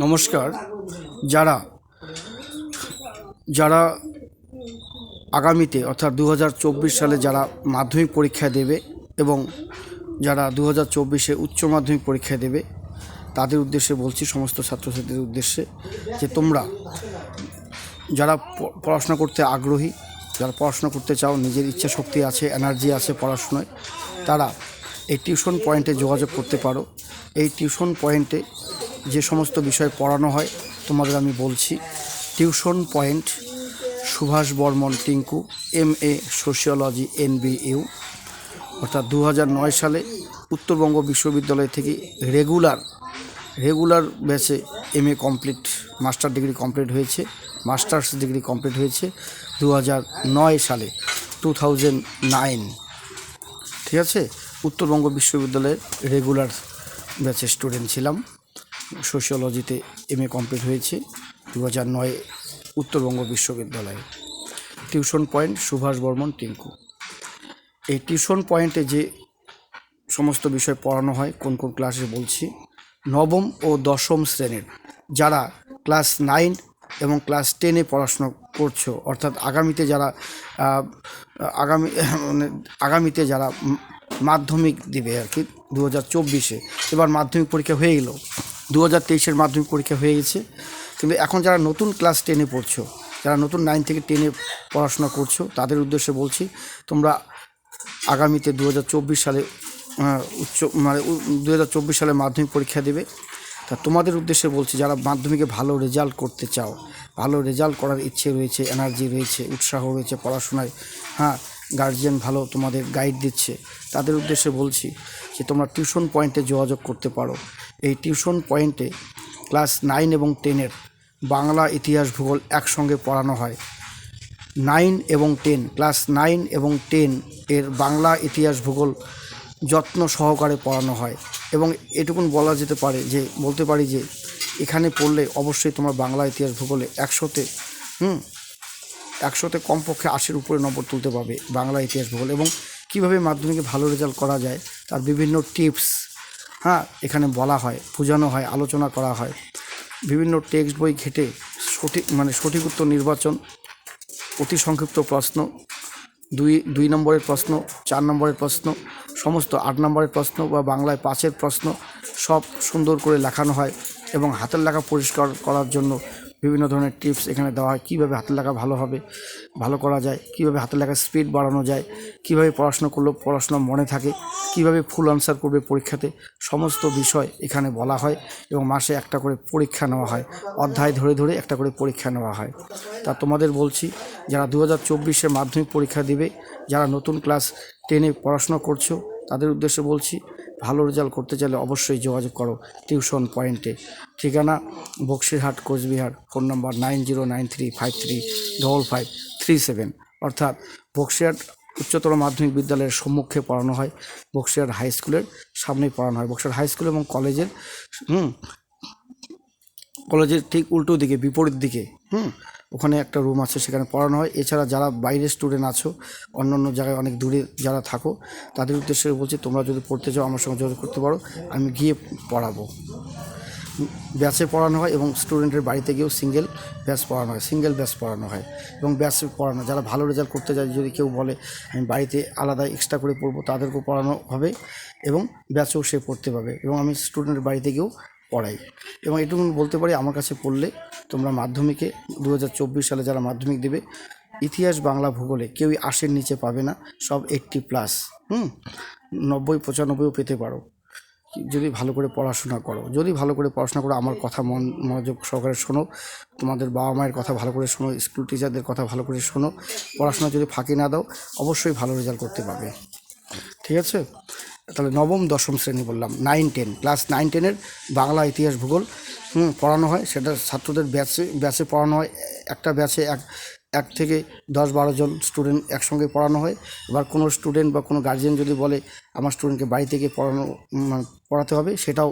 নমস্কার। যারা যারা আগামীতে অর্থাৎ 2024 সালে যারা মাধ্যমিক পরীক্ষা দেবে এবং যারা 2024-এ উচ্চ মাধ্যমিক পরীক্ষা দেবে তাদের উদ্দেশ্যে বলছি, সমস্ত ছাত্রছাত্রীদের উদ্দেশ্যে, যে তোমরা যারা পড়াশোনা করতে আগ্রহী, যারা পড়াশোনা করতে চাও, নিজের ইচ্ছা শক্তি আছে, এনার্জি আছে পড়াশোনায়, তারা এই টিউশন পয়েন্টে যোগাযোগ করতে পারো। এই টিউশন পয়েন্টে যে সমস্ত বিষয় পড়ানো হয় তোমাদের আমি বলছি। Tuition point Subhash Barman Tinku, MA sociology NBU, অর্থাৎ 2009 সালে উত্তরবঙ্গ বিশ্ববিদ্যালয় থেকে রেগুলার ব্যাচে MA complete, master degree complete হয়েছে, মাস্টার্স ডিগ্রি কমপ্লিট হয়েছে 2009 সালে, 2009। ঠিক আছে, উত্তরবঙ্গ বিশ্ববিদ্যালয়ের রেগুলার ব্যাচের স্টুডেন্ট ছিলাম। সোশিওলজিতে MA কমপ্লিট হয়েছে 2009 উত্তরবঙ্গ বিশ্ববিদ্যালয়ে। Tuition point Subhash Barman Tinku. এই টিউশন পয়েন্টে যে সমস্ত বিষয় পড়ানো হয় কোন কোন ক্লাসে বলছি। নবম ও দশম শ্রেণীর যারা ক্লাস 9 এবং ক্লাস 10-এ পড়াশোনা করছো, অর্থাৎ আগামীতে যারা মাধ্যমিক দিবে আর কি 2024-এ। এবার মাধ্যমিক পরীক্ষা হয়ে গেল, 2023-এর মাধ্যমিক পরীক্ষা হয়ে গেছে, কিন্তু এখন যারা নতুন ক্লাস 10-এ পড়ছো, যারা নতুন 9 থেকে 10-এ পড়াশোনা করছো, তাদের উদ্দেশ্যে বলছি, তোমরা আগামীতে 2024 সালে 2024 সালে মাধ্যমিক পরীক্ষা দেবে। তা তোমাদের উদ্দেশ্যে বলছি, যারা মাধ্যমিকে ভালো রেজাল্ট করতে চাও, ভালো রেজাল্ট করার ইচ্ছে রয়েছে, এনার্জি রয়েছে, উৎসাহ রয়েছে পড়াশোনায়, গার্জিয়ান ভালো তোমাদের গাইড দিচ্ছে, তাদের উদ্দেশ্যে বলছি যে তোমরা টিউশন পয়েন্টে যোগাযোগ করতে পারো। এই টিউশন পয়েন্টে ক্লাস 9 এবং 10-এর বাংলা, ইতিহাস, ভূগোল একসঙ্গে পড়ানো হয়। 9 এবং 10, ক্লাস 9 এবং 10 এর বাংলা, ইতিহাস, ভূগোল যত্ন সহকারে পড়ানো হয়। এবং এটুকুন বলতে পারি যে এখানে পড়লে অবশ্যই তোমরা বাংলা, ইতিহাস, ভূগোলে 100তে কমপক্ষে 80-এর উপরে নম্বর তুলতে পারবে বাংলা, ইতিহাস, ভূগোল। এবং কীভাবে মাধ্যমিকে ভালো রেজাল্ট করা যায় তার বিভিন্ন টিপস এখানে বলা হয়, বোঝানো হয়, আলোচনা করা হয়। বিভিন্ন টেক্সট বই ঘেঁটে সঠিক উত্তর নির্বাচন, অতি সংক্ষিপ্ত প্রশ্ন, 2 নম্বরের প্রশ্ন, 4 নম্বরের প্রশ্ন, সমস্ত 8 নম্বরের প্রশ্ন বা বাংলায় 5-এর প্রশ্ন সব সুন্দর করে লেখানো হয়। এবং হাতের লেখা পরিষ্কার করার জন্য বিভিন্ন ধরনের টিপস এখানে দেওয়া হয়। কীভাবে হাতের লেখা ভালো করা যায়, কীভাবে হাতের লেখার স্পিড বাড়ানো যায়, কীভাবে পড়াশোনা করলে পড়াশোনা মনে থাকে, কীভাবে ফুল আনসার করবে পরীক্ষাতে, সমস্ত বিষয় এখানে বলা হয়। এবং মাসে একটা করে পরীক্ষা নেওয়া হয়, অধ্যায় ধরে একটা করে পরীক্ষা নেওয়া হয়। তা তোমাদের বলছি, যারা 2024-এ মাধ্যমিক পরীক্ষা দিবে, যারা নতুন ক্লাস 10-এ পড়াশোনা করছো, তাদের উদ্দেশ্যে বলছি, ভালো রেজাল্ট করতে চাইলে অবশ্যই যোগাযোগ করো টিউশন পয়েন্টে। ঠিকানা বক্সিরহাট, কোচবিহার। ফোন নাম্বার 9093535537, অর্থাৎ বক্সিরহাট উচ্চতর মাধ্যমিক বিদ্যালয়ের সম্মুখে পড়ানো হয়, বক্সিরহাট হাই স্কুলের সামনেই পড়ানো হয়। বক্সিরহাট হাই স্কুল এবং কলেজের ঠিক উল্টো দিকে, বিপরীত দিকে ওখানে একটা রুম আছে, সেখানে পড়ানো হয়। এছাড়া যারা বাইরের স্টুডেন্ট আছো, অন্য জায়গায় অনেক দূরে যারা থাকো, তাদের উদ্দেশ্যে বলছি, তোমরা যদি পড়তে চাও আমার সঙ্গে যোগাযোগ করতে পারো, আমি গিয়ে পড়াবো। ব্যাচে পড়ানো হয় এবং স্টুডেন্টের বাড়িতে গিয়েও সিঙ্গেল ব্যাচ পড়ানো হয়। এবং ব্যাচে পড়ানো, যারা ভালো রেজাল্ট করতে চায়, যদি কেউ বলে আমি বাড়িতে আলাদা এক্সট্রা করে পড়বো, তাদেরকেও পড়ানো হবে এবং ব্যাচেও সে পড়তে পারবে। এবং আমি স্টুডেন্টের বাড়িতে গিয়েও পড়াই। এবং এটুকু বলতে পারি, আমার কাছে পড়লে তোমরা মাধ্যমিকে 2024 সালে যারা মাধ্যমিক দেবে, ইতিহাস, বাংলা, ভূগোলে কেউই 80-এর নিচে পাবে না, সব 80+, 90-95ও পেতে পারো যদি ভালো করে পড়াশোনা করো। আমার কথা মনোযোগ সহকারে শোনো, তোমাদের বাবা মায়ের কথা ভালো করে শোনো, স্কুল টিচারদের কথা ভালো করে শোনো, পড়াশোনা যদি ফাঁকি না দাও, অবশ্যই ভালো রেজাল্ট করতে পারবে। ঠিক আছে, তাহলে নবম দশম শ্রেণী বললাম, 9-10, ক্লাস 9-10-এর বাংলা, ইতিহাস, ভূগোল পড়ানো হয়। সেটা ছাত্রদের ব্যাচে পড়ানো হয়। একটা ব্যাচে 1 থেকে 10-12 জন স্টুডেন্ট একসঙ্গে পড়ানো হয়। এবার কোনো স্টুডেন্ট বা কোনো গার্জিয়ান যদি বলে আমার স্টুডেন্টকে বাড়ি থেকে পড়াতে হবে, সেটাও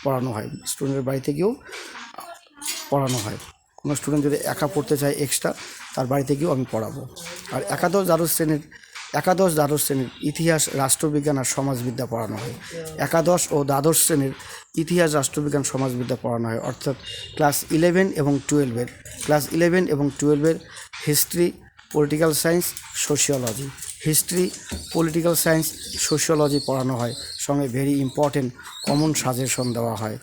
পড়ানো হয়, স্টুডেন্টের বাড়িতে গিয়েও পড়ানো হয়। কোনো স্টুডেন্ট যদি একা পড়তে চায় এক্সট্রা, তার বাড়িতে গিয়েও আমি পড়াবো। আর একাদশ দ্বাদশ শ্রেণীর একাদশ দ্বাদশ শ্রেণীর ইতিহাস, রাষ্ট্রবিজ্ঞান আর সমাজবিদ্যা পড়ানো হয়। একাদশ ও দ্বাদশ শ্রেণীর ইতিহাস, রাষ্ট্রবিজ্ঞান, সমাজবিদ্যা পড়ানো হয়, অর্থাৎ ক্লাস 11 এবং 12-এর history, political science, sociology, sociology পড়ানো হয়। সঙ্গে ভেরি ইম্পর্টেন্ট কমন সাজেশন দেওয়া হয়,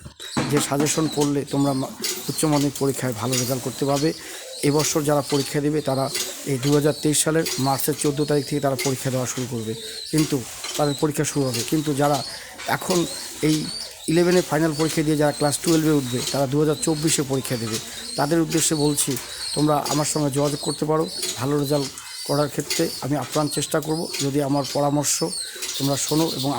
যে সাজেশন পড়লে তোমরা উচ্চ মাধ্যমিক পরীক্ষায় ভালো রেজাল্ট করতে পারবে। এবছর যারা পরীক্ষা দেবে তারা এই 2023 সালের মার্চের 14 তারিখ থেকে তারা পরীক্ষা দেওয়া শুরু করবে, কিন্তু তাদের পরীক্ষা শুরু হবে। কিন্তু যারা এখন এই 11-এ ফাইনাল পরীক্ষা দিয়ে যারা ক্লাস 12-এ উঠবে তারা 2024-এ পরীক্ষা দেবে, তাদের উদ্দেশ্যে বলছি তোমরা আমার সঙ্গে যোগাযোগ করতে পারো। ভালো রেজাল্ট করার ক্ষেত্রে আমি আপ্রাণ চেষ্টা করব, যদি আমার পরামর্শ তোমরা শোনো এবং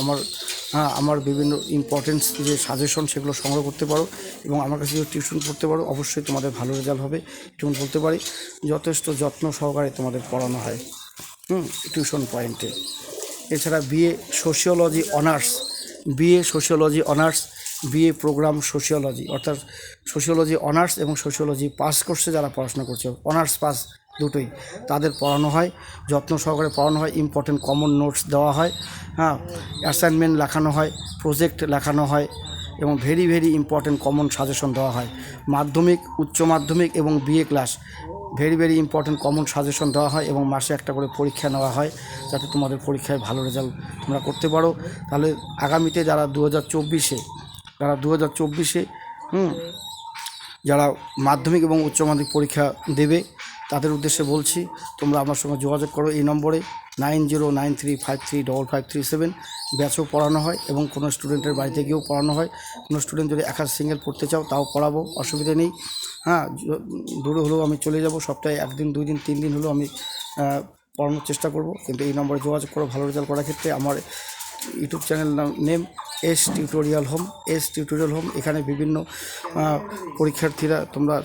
আমার বিভিন্ন ইম্পর্টেন্স যে সাজেশন সেগুলো সংগ্রহ করতে পারো এবং আমার কাছে যদি টিউশন করতে পারো, অবশ্যই তোমাদের ভালো রেজাল্ট হবে। টিউশন বলতে পারি যথেষ্ট যত্ন সহকারে তোমাদের পড়ানো হয় টিউশন পয়েন্টে। এছাড়া BA sociology honours, BA programme sociology, অর্থাৎ সোশিওলজি অনার্স এবং সোশিওলজি পাস কোর্সে যারা পড়াশোনা করছে, অনার্স পাস দুটোই, তাদের পড়ানো হয়, যত্ন সহকারে পড়ানো হয়। ইম্পর্টেন্ট কমন নোটস দেওয়া হয়, অ্যাসাইনমেন্ট লেখানো হয়, প্রজেক্ট লেখানো হয় এবং ভেরি ইম্পর্টেন্ট কমন সাজেশন দেওয়া হয়। মাধ্যমিক, উচ্চ মাধ্যমিক এবং BA class very important common suggestion দেওয়া হয় এবং মাসে একটা করে পরীক্ষা নেওয়া হয়, যাতে তোমাদের পরীক্ষায় ভালো রেজাল্ট তোমরা করতে পারো। তাহলে আগামীতে যারা 2024-এ যারা মাধ্যমিক এবং উচ্চ মাধ্যমিক পরীক্ষা দেবে তাদের উদ্দেশ্যে বলছি তোমরা আমার সঙ্গে যোগাযোগ করো এই নম্বরে 9093535537। ব্যাচও পড়ানো হয় এবং কোনো স্টুডেন্টের বাড়িতে গিয়েও পড়ানো হয়। কোনো স্টুডেন্ট যদি একা সিঙ্গেল পড়তে চাও তাও পড়াবো, অসুবিধা নেই। দূরে হলেও আমি চলে যাব, সপ্তাহে 1 দিন 2 দিন 3 দিন হলেও আমি পড়ানোর চেষ্টা করব। কিন্তু এই নম্বরে যোগাযোগ করো ভালো রেজাল্ট করার ক্ষেত্রে। আমার YouTube channel name S.tutorial Home। এখানে বিভিন্ন পরীক্ষার্থীরা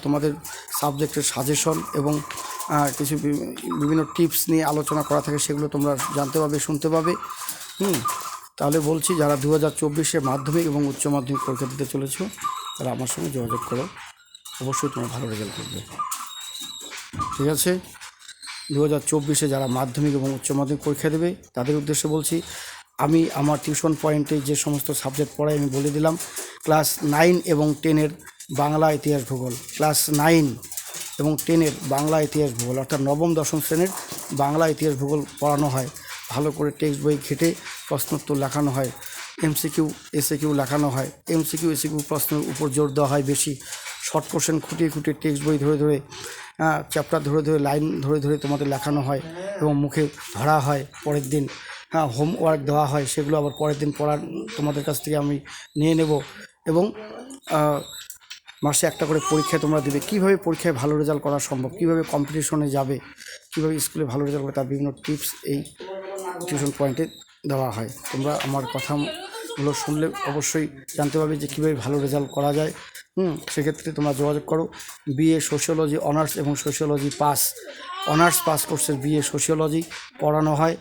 তোমাদের সাবজেক্টের সাজেশন এবং কিছু বিভিন্ন টিপস নিয়ে আলোচনা করা থাকে, সেগুলো তোমরা জানতে পারবে, শুনতে পাবে। তাহলে বলছি যারা 2024-এ মাধ্যমিক এবং উচ্চ মাধ্যমিক পরীক্ষা দিতে চলেছো তারা আমার সঙ্গে যোগাযোগ করো, অবশ্যই তোমরা ভালো রেজাল্ট করবে। ঠিক আছে, 2024-এ যারা মাধ্যমিক এবং উচ্চ মাধ্যমিক পরীক্ষা দেবে তাদের উদ্দেশ্যে বলছি আমি আমার টিউশন পয়েন্টে যে সমস্ত সাবজেক্ট পড়াই আমি বলে দিলাম। ক্লাস 9 এবং 10-এর বাংলা, ইতিহাস, ভূগোল, ক্লাস 9 এবং 10-এর বাংলা, ইতিহাস, ভূগোল, অর্থাৎ নবম দশম শ্রেণীর বাংলা, ইতিহাস, ভূগোল পড়ানো হয়। ভালো করে টেক্সট বই ঘেটে প্রশ্নোত্তর লেখানো হয়, MCQ SAQ লেখানো হয়। MCQ SAQ প্রশ্নের উপর জোর দেওয়া হয় বেশি। শর্ট কোশ্চেন খুঁটিয়ে টেক্সট বই ধরে চ্যাপ্টার ধরে লাইন ধরে তোমাদের লেখানো হয় এবং মুখে ধরা হয়। পরের দিন হোমওয়ার্ক দেওয়া হয়, সেগুলো আবার পরের দিন পড়ার তোমাদের কাছ থেকে আমি নিয়ে নেব এবং মাসে একটা করে পরীক্ষা তোমরা দেবে। কীভাবে পরীক্ষায় ভালো রেজাল্ট করা সম্ভব, কীভাবে কম্পিটিশনে যাবে, কীভাবে স্কুলে ভালো রেজাল্ট করবে, তার বিভিন্ন টিপস এই টিউশন পয়েন্টে দেওয়া হয়। তোমরা আমার কথাগুলো শুনলে অবশ্যই জানতে পারবে যে কীভাবে ভালো রেজাল্ট করা যায়। সেক্ষেত্রে তোমরা যোগাযোগ করো। বিএ সোশিওলজি অনার্স এবং সোশিওলজি অনার্স পাস কোর্সের বিএ সোশিওলজি পড়ানো হয়।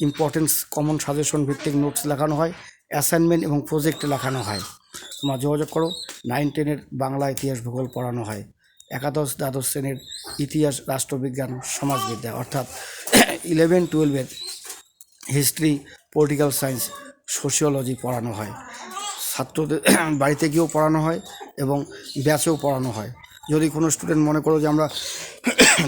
ইম্পর্টেন্স কমন সাজেশন ভিত্তিক নোটস লেখানো হয়, অ্যাসাইনমেন্ট এবং প্রজেক্ট লেখানো হয়। তোমরা যোগাযোগ করো। 9-10-এর বাংলা, ইতিহাস, ভূগোল পড়ানো হয়। একাদশ দ্বাদশ শ্রেণীর ইতিহাস, রাষ্ট্রবিজ্ঞান, সমাজবিদ্যা, অর্থাৎ 11-12-এর হিস্ট্রি, পলিটিক্যাল সায়েন্স, সোশিওলজি পড়ানো হয়। ছাত্রদের বাড়িতে গিয়েও পড়ানো হয় এবং ব্যাচেও পড়ানো হয়। যদি কোনো স্টুডেন্ট মনে করো যে আমরা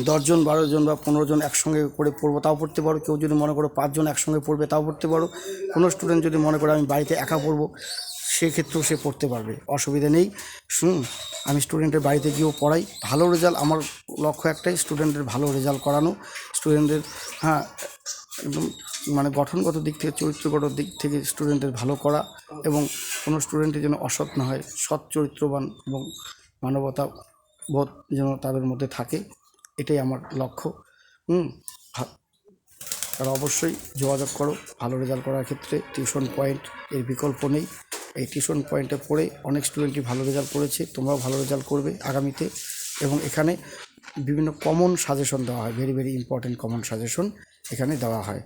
10 জন 12 জন বা 15 জন একসঙ্গে করে পড়বো, তাও পড়তে পারো। কেউ যদি মনে করো 5 জন একসঙ্গে পড়বে, তাও পড়তে পারো। কোনো স্টুডেন্ট যদি মনে করো আমি বাড়িতে একা পড়বো, সেক্ষেত্রেও সে পড়তে পারবে, অসুবিধা নেই। আমি স্টুডেন্টের বাড়িতে গিয়েও পড়াই। ভালো রেজাল্ট, আমার লক্ষ্য একটাই, স্টুডেন্টের ভালো রেজাল্ট করানো। স্টুডেন্টের একদম মানে গঠনগত দিক থেকে, চরিত্রগত দিক থেকে স্টুডেন্টের ভালো করা এবং কোনো স্টুডেন্টের যেন অসৎ না হয়, সৎ চরিত্রবান এবং মানবতা বোধ যেন তাদের মধ্যে থাকে, এটাই আমার লক্ষ্য। তারা অবশ্যই যোগাযোগ করো ভালো রেজাল্ট করার ক্ষেত্রে। টিউশন পয়েন্ট এর বিকল্প নেই। এই টিউশন পয়েন্টে পড়ে অনেক স্টুডেন্টই ভালো রেজাল্ট করেছে, তোমরাও ভালো রেজাল্ট করবে আগামীতে। এবং এখানে বিভিন্ন কমন সাজেশন দেওয়া হয়, ভেরি ইম্পর্টেন্ট কমন সাজেশন এখানে দেওয়া হয়,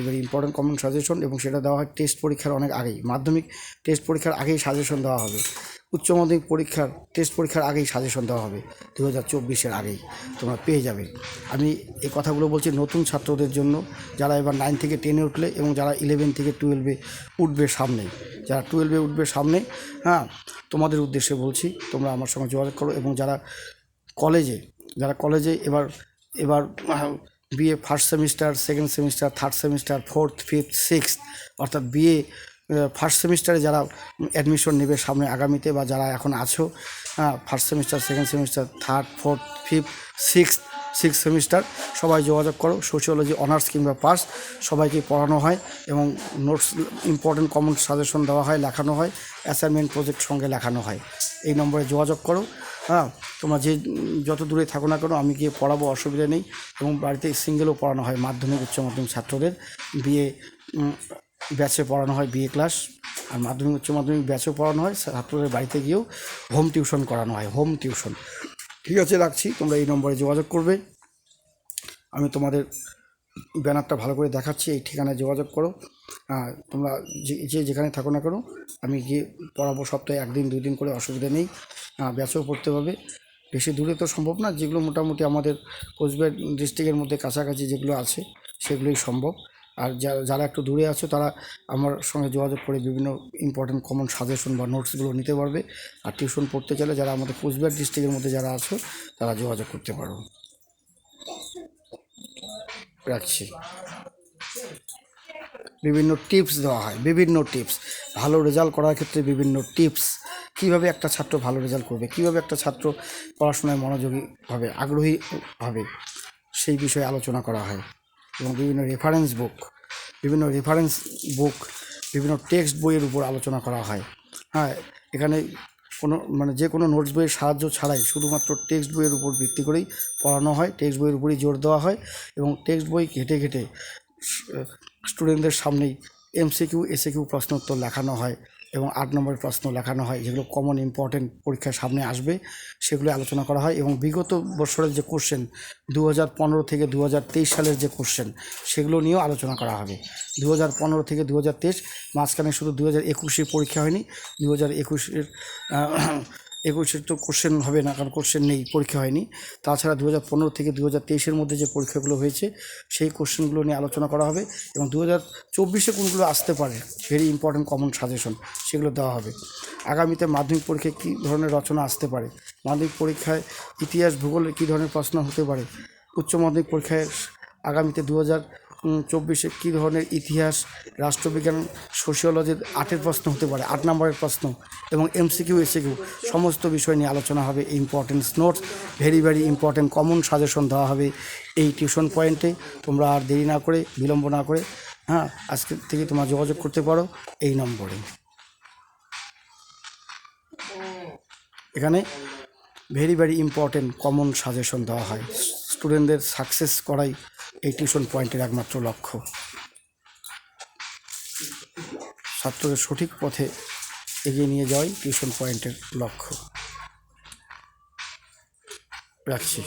ভেরি ইম্পর্টেন্ট কমন সাজেশন। এবং সেটা দেওয়া হয় টেস্ট পরীক্ষার অনেক আগেই, মাধ্যমিক টেস্ট পরীক্ষার আগেই সাজেশন দেওয়া হবে। উচ্চ মাধ্যমিক পরীক্ষার টেস্ট পরীক্ষার আগেই সাজেশন দেওয়া হবে, 2024-এর আগেই তোমরা পেয়ে যাবে। আমি এই কথাগুলো বলছি নতুন ছাত্রদের জন্য, যারা এবার 9 থেকে 10-এ উঠলে এবং যারা 11 থেকে 12-এ উঠবে সামনে, যারা 12-এ উঠবে সামনে, হ্যাঁ, তোমাদের উদ্দেশ্যে বলছি, তোমরা আমার সঙ্গে যোগাযোগ করো। এবং যারা কলেজে এবার এবার BA first semester, second semester, third semester, fourth, fifth, sixth, অর্থাৎ বিএ ফার্স্ট সেমিস্টারে যারা অ্যাডমিশন নেবে সামনে আগামীতে, বা যারা এখন আছো first semester, second semester, third, fourth, fifth, six semester, সবাই যোগাযোগ করো। সোশিওলজি অনার্স কিংবা পাস সবাইকে পড়ানো হয় এবং নোটস, ইম্পর্টেন্ট কমন সাজেশন দেওয়া হয়, লেখানো হয়, অ্যাসাইনমেন্ট প্রজেক্ট সঙ্গে লেখানো হয়। এই নম্বরে যোগাযোগ করো। তোমরা যত দূরে থাকো না কেন, আমি গিয়ে পড়াবো, অসুবিধা নেই। এবং বাড়িতে সিঙ্গেলও পড়ানো হয় মাধ্যমিক, উচ্চ মাধ্যমিক ছাত্রদের। বিএ ব্যাচে পড়ানো হয় বিএ ক্লাস, আর মাধ্যমিক উচ্চ মাধ্যমিক ব্যাচেও পড়ানো হয়। ছাত্রদের বাড়িতে গিয়েও হোম টিউশন করানো হয়, হোম টিউশন। ঠিক আছে, রাখছি। তোমরা এই নম্বরে যোগাযোগ করবে। আমি তোমাদের ব্যানারটা ভালো করে দেখাচ্ছি, এই ঠিকানায় যোগাযোগ করো। তোমরা যেখানে থাকো না কেন, আমি গিয়ে পড়াবো সপ্তাহে 1 দিন 2 দিন করে, অসুবিধা নেই। ব্যাচেও পড়তে পারবে। বেশি দূরে তো সম্ভব না, যেগুলো মোটামুটি আমাদের কোচবিহার ডিস্ট্রিক্টের মধ্যে কাছাকাছি যেগুলো আছে সেগুলোই সম্ভব। আর যারা একটু দূরে আছো তারা আমার সঙ্গে যোগাযোগ করে বিভিন্ন ইম্পর্টেন্ট কমন সাজেশন বা নোটসগুলো নিতে পারবে। আর টিউশন পড়তে চাইলে যারা আমাদের কোচবিহার ডিস্ট্রিক্টের মধ্যে যারা আছো তারা যোগাযোগ করতে পারো। রাখছি। বিভিন্ন টিপস দেওয়া হয়, বিভিন্ন টিপস ভালো রেজাল্ট করার ক্ষেত্রে, বিভিন্ন টিপস কীভাবে একটা ছাত্র ভালো রেজাল্ট করবে, কীভাবে একটা ছাত্র পড়াশোনায় মনোযোগী হবে, আগ্রহী হবে, সেই বিষয়ে আলোচনা করা হয়। এবং বিভিন্ন রেফারেন্স বুক, বিভিন্ন টেক্সট বইয়ের উপর আলোচনা করা হয়। এখানে যে কোনো নোটস বইয়ের সাহায্য ছাড়াই শুধুমাত্র টেক্সট বইয়ের উপর ভিত্তি করেই পড়ানো হয়, টেক্সট বইয়ের উপরেই জোর দেওয়া হয়। এবং টেক্সট বই ঘেটে ঘেটে স্টুডেন্টদের সামনেই এমসিকিউ, এসিকিউ প্রশ্ন উত্তর লেখানো হয় এবং 8 নম্বরের প্রশ্ন লেখানো হয়, যেগুলো কমন ইম্পর্টেন্ট পরীক্ষার সামনে আসবে, সেগুলো আলোচনা করা হয়। এবং বিগত বছরের যে কোশ্চেন, 2015 থেকে 2023 সালের যে কোশ্চেন, সেগুলো নিয়েও আলোচনা করা হবে। 2015 থেকে 2023, মাঝখানে শুধু 2021-এর পরীক্ষা হয়নি। 2021-এর তো কোশ্চেন হবে না, কারণ কোশ্চেন নেই, পরীক্ষা হয়নি। তাছাড়া 2015 থেকে 2023-এর মধ্যে যে পরীক্ষাগুলো হয়েছে সেই কোশ্চেনগুলো নিয়ে আলোচনা করা হবে। এবং 2024-এ কোনগুলো আসতে পারে, ভেরি ইম্পর্টেন্ট কমন সাজেশন, সেগুলো দেওয়া হবে। আগামীতে মাধ্যমিক পরীক্ষায় কী ধরনের রচনা আসতে পারে, মাধ্যমিক পরীক্ষায় ইতিহাস ভূগোলের কী ধরনের প্রশ্ন হতে পারে, উচ্চ মাধ্যমিক পরীক্ষায় আগামীতে 2024-এ কী ধরনের ইতিহাস, রাষ্ট্রবিজ্ঞান, সোশিওলজির 8-এর প্রশ্ন হতে পারে, 8 নম্বরের প্রশ্ন, এবং এমসিকিউ, এসিকিউ সমস্ত বিষয় নিয়ে আলোচনা হবে। Importance notes, very important common suggestion দেওয়া হবে এই টিউশন পয়েন্টে। তোমরা আর দেরি না করে, বিলম্ব না করে, আজকে থেকে তোমরা যোগাযোগ করতে পারো এই নম্বরে। এখানে ভেরি ইম্পর্টেন্ট কমন সাজেশন দেওয়া হয়। স্টুডেন্টদের সাকসেস করাই এই টিউশন পয়েন্টের একমাত্র লক্ষ্য। ছাত্রদের সঠিক পথে এগিয়ে নিয়ে যাওয়াই টিউশন পয়েন্টের লক্ষ্য। রাখছি।